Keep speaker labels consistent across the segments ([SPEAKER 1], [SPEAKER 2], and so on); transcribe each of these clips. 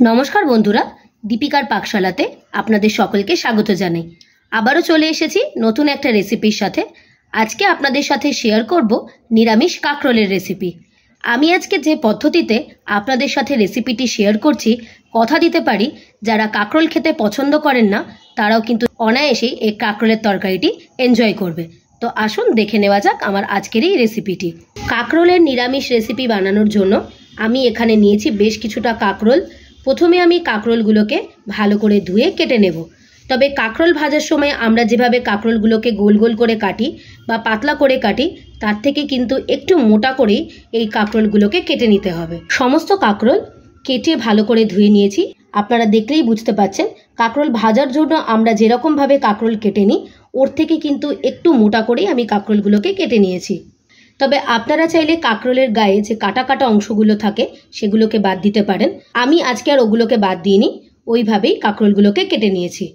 [SPEAKER 1] নমস্কার বন্ধুরা, দীপিকার পাকশালাতে আপনাদের সকলকে স্বাগত জানাই। আবারও চলে এসেছি নতুন একটা রেসিপির সাথে। আজকে আপনাদের সাথে শেয়ার করব নিরামিষ কাঁকরোলের রেসিপি। আমি আজকে যে পদ্ধতিতে আপনাদের সাথে রেসিপিটি শেয়ার করছি, কথা দিতে পারি যারা কাঁকরোল খেতে পছন্দ করেন না তারাও কিন্তু অনায়াসেই এই কাঁকরোলের তরকারিটি এনজয় করবে। তো আসুন দেখে নেওয়া যাক আমার আজকের এই রেসিপিটি। কাঁকরোলের নিরামিষ রেসিপি বানানোর জন্য আমি এখানে নিয়েছি বেশ কিছুটা কাঁকরোল। প্রথমে আমি কাঁকরোলগুলোকে ভালো করে ধুয়ে কেটে নেব। তবে কাঁকরোল ভাজার সময় আমরা যেভাবে কাঁকরোলগুলোকে গোল গোল করে কাটি বা পাতলা করে কাটি, তার থেকে কিন্তু একটু মোটা করেই এই কাঁকরোলগুলোকে কেটে নিতে হবে। সমস্ত কাঁকরোল কেটে ভালো করে ধুয়ে নিয়েছি। আপনারা দেখলেই বুঝতে পাচ্ছেন কাঁকরোল ভাজার জন্য আমরা যেরকমভাবে কাঁকরোল কেটে নিই, ওর থেকে কিন্তু একটু মোটা করেই আমি কাঁকরোলগুলোকে কেটে নিয়েছি। তবে আপনারা চাইলে কাঁকরোলের গায়ে যে কাটা কাটা অংশগুলো থাকে সেগুলোকে বাদ দিতে পারেন। আমি আজকে আর ওগুলোকে বাদ দিইনি, ওইভাবেই কাঁকরোলগুলোকে কেটে নিয়েছি।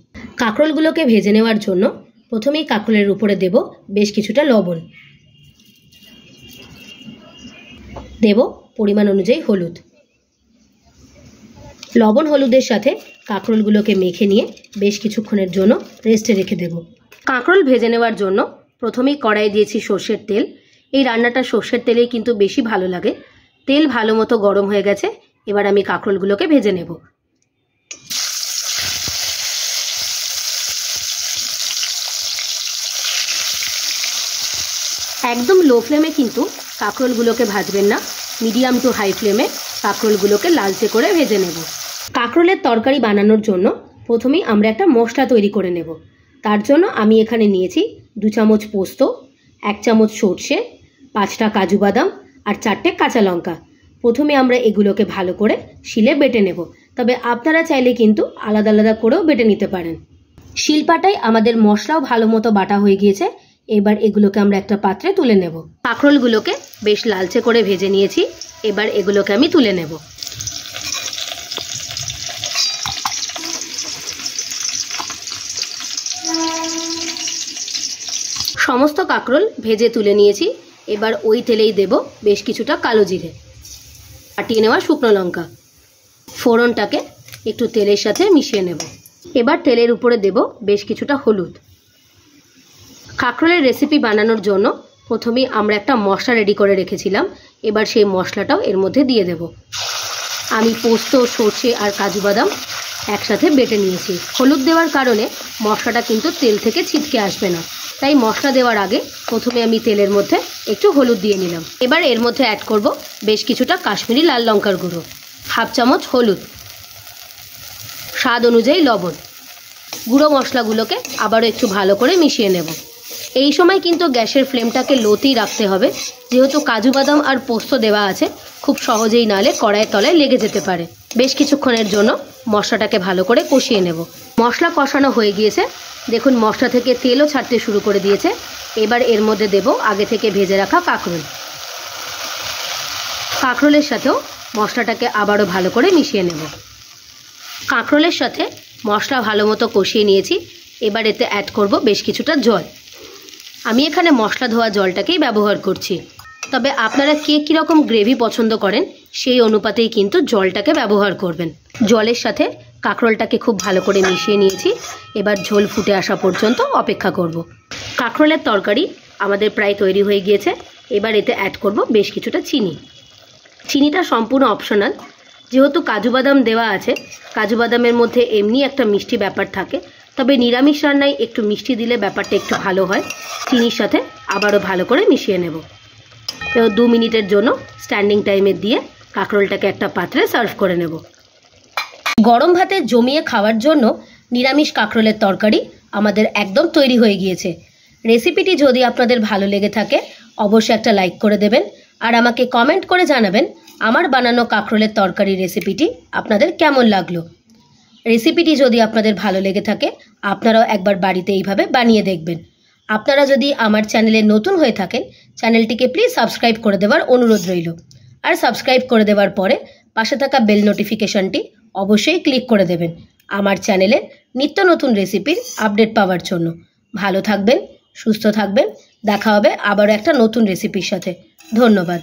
[SPEAKER 1] কাঁকরোলগুলোকে ভেজে নেওয়ার জন্য প্রথমেই কাঁকরোলের উপরে দেব বেশ কিছুটা লবণ, দেব পরিমাণ অনুযায়ী হলুদ। লবণ হলুদের সাথে কাঁকরোলগুলোকে মেখে নিয়ে বেশ কিছুক্ষণের জন্য রেস্টে রেখে দেব। কাঁকরোল ভেজে নেওয়ার জন্য প্রথমেই কড়াই দিয়েছি সর্ষের তেল। এই রান্নাটা সর্ষের তেলেই কিন্তু বেশি ভালো লাগে। তেল ভালো মতো গরম হয়ে গেছে, এবার আমি কাঁকরোলগুলোকে ভেজে নেব। একদম লো ফ্লেমে কিন্তু কাঁকরোলগুলোকে ভাজবেন না, মিডিয়াম টু হাই ফ্লেমে কাঁকরোলগুলোকে লালচে করে ভেজে নেব। কাঁকরোলের তরকারি বানানোর জন্য প্রথমেই আমরা একটা মশলা তৈরি করে নেব। তার জন্য আমি এখানে নিয়েছি 2 চামচ পোস্ত, 1 চামচ সর্ষে, 5টা কাজু বাদাম আর 4টে কাঁচা লঙ্কা। প্রথমে আমরা এগুলোকে ভালো করে শিলে বেটে নেব। তবে আপনারা চাইলে কিন্তু আলাদা আলাদা করেও বেটে নিতে পারেন। শিলপাটায় আমাদের মশলাও ভালো মতো বাটা হয়ে গিয়েছে। এবার এগুলোকে আমরা একটা পাত্রে তুলে নেব। কাঁকরোলগুলোকে বেশ লালচে করে ভেজে নিয়েছি, এবার এগুলোকে আমি তুলে নেব। সমস্ত কাঁকরোল ভেজে তুলে নিয়েছি। এবার ওই তেলেই দেব বেশ কিছুটা কালো জিরে, ফাটিয়ে নেওয়া শুকনো লঙ্কা। ফোড়নটাকে একটু তেলের সাথে মিশিয়ে নেব। এবার তেলের উপরে দেব বেশ কিছুটা হলুদ। কাঁকরোলের রেসিপি বানানোর জন্য প্রথমেই আমরা একটা মশলা রেডি করে রেখেছিলাম, এবার সেই মশলাটাও এর মধ্যে দিয়ে দেব। আমি পোস্ত, সর্ষে আর কাজু বাদাম একসাথে বেটে নিয়েছি। হলুদ দেওয়ার কারণে মশলাটা কিন্তু তেল থেকে ছিটকে আসবে না, তাই মশলা দেওয়ার আগে প্রথমে আমি তেলের মধ্যে একটু হলুদ দিয়ে নিলাম। এবার এর মধ্যে অ্যাড করব বেশ কিছুটা কাশ্মীরি লাল লঙ্কার গুঁড়ো, 1/2 চামচ হলুদ, স্বাদ অনুযায়ী লবণ। গুঁড়ো মশলাগুলোকে আবারও একটু ভালো করে মিশিয়ে নেব। এই সময় কিন্তু গ্যাসের ফ্লেমটাকে লোতেই রাখতে হবে, যেহেতু কাজু বাদাম আর পোস্ত দেওয়া আছে, খুব সহজেই নালে কড়াইয়ের তলায় লেগে যেতে পারে। বেশ কিছুক্ষণের জন্য মশলাটাকে ভালো করে কষিয়ে নেব। মশলা কষানো হয়ে গিয়েছে, দেখুন মশলা থেকে তেলও ছাড়তে শুরু করে দিয়েছে। এবার এর মধ্যে দেব আগে থেকে ভেজে রাখা কাঁকরোল। কাঁকরোলের সাথেও মশলাটাকে আবারও ভালো করে মিশিয়ে নেব। কাঁকরোলের সাথে মশলা ভালো মতো কষিয়ে নিয়েছি। এবার এতে অ্যাড করব বেশ কিছুটা জল। আমি এখানে মশলা ধোয়া জলটাকেই ব্যবহার করছি। তবে আপনারা কে কীরকম গ্রেভি পছন্দ করেন সেই অনুপাতেই কিন্তু জলটাকে ব্যবহার করবেন। জলের সাথে কাঁকরোলটাকে খুব ভালো করে মিশিয়ে নিয়েছি। এবার ঝোল ফুটে আসা পর্যন্ত অপেক্ষা করব। কাঁকরোলের তরকারি আমাদের প্রায় তৈরি হয়ে গিয়েছে। এবার এতে অ্যাড করব বেশ কিছুটা চিনি। চিনিটা সম্পূর্ণ অপশনাল, যেহেতু কাজু বাদাম দেওয়া আছে। কাজু বাদামের মধ্যে এমনি একটা মিষ্টি ব্যাপার থাকে, তবে নিরামিষ রান্নায় একটু মিষ্টি দিলে ব্যাপারটা একটু ভালো হয়। চিনির সাথে আবারও ভালো করে মিশিয়ে নেব। 2 মিনিটের জন্য স্ট্যান্ডিং টাইমে দিয়ে কাঁকরোলটাকে একটা পাত্রে সার্ভ করে নেব। গরম ভাতে জমিয়ে খাওয়ার জন্য নিরামিষ কাঁকরোলের তরকারি আমাদের একদম তৈরি হয়ে গিয়েছে। রেসিপিটি যদি আপনাদের ভালো লেগে থাকে অবশ্যই একটা লাইক করে দেবেন, আর আমাকে কমেন্ট করে জানাবেন আমার বানানো কাঁকরোলের তরকারি রেসিপিটি আপনাদের কেমন লাগলো। রেসিপিটি যদি আপনাদের ভালো লেগে থাকে আপনারাও একবার বাড়িতে এইভাবে বানিয়ে দেখবেন। আপনারা যদি আমার চ্যানেলে নতুন হয়ে থাকেন, চ্যানেলটিকে প্লিজ সাবস্ক্রাইব করে দেওয়ার অনুরোধ রইল। আর সাবস্ক্রাইব করে দেওয়ার পরে পাশে থাকা বেল নোটিফিকেশনটি অবশ্যই ক্লিক করে দেবেন আমার চ্যানেলের নিত্য নতুন রেসিপির আপডেট পাওয়ার জন্য। ভালো থাকবেন, সুস্থ থাকবেন। দেখা হবে আবারও একটা নতুন রেসিপির সাথে। ধন্যবাদ।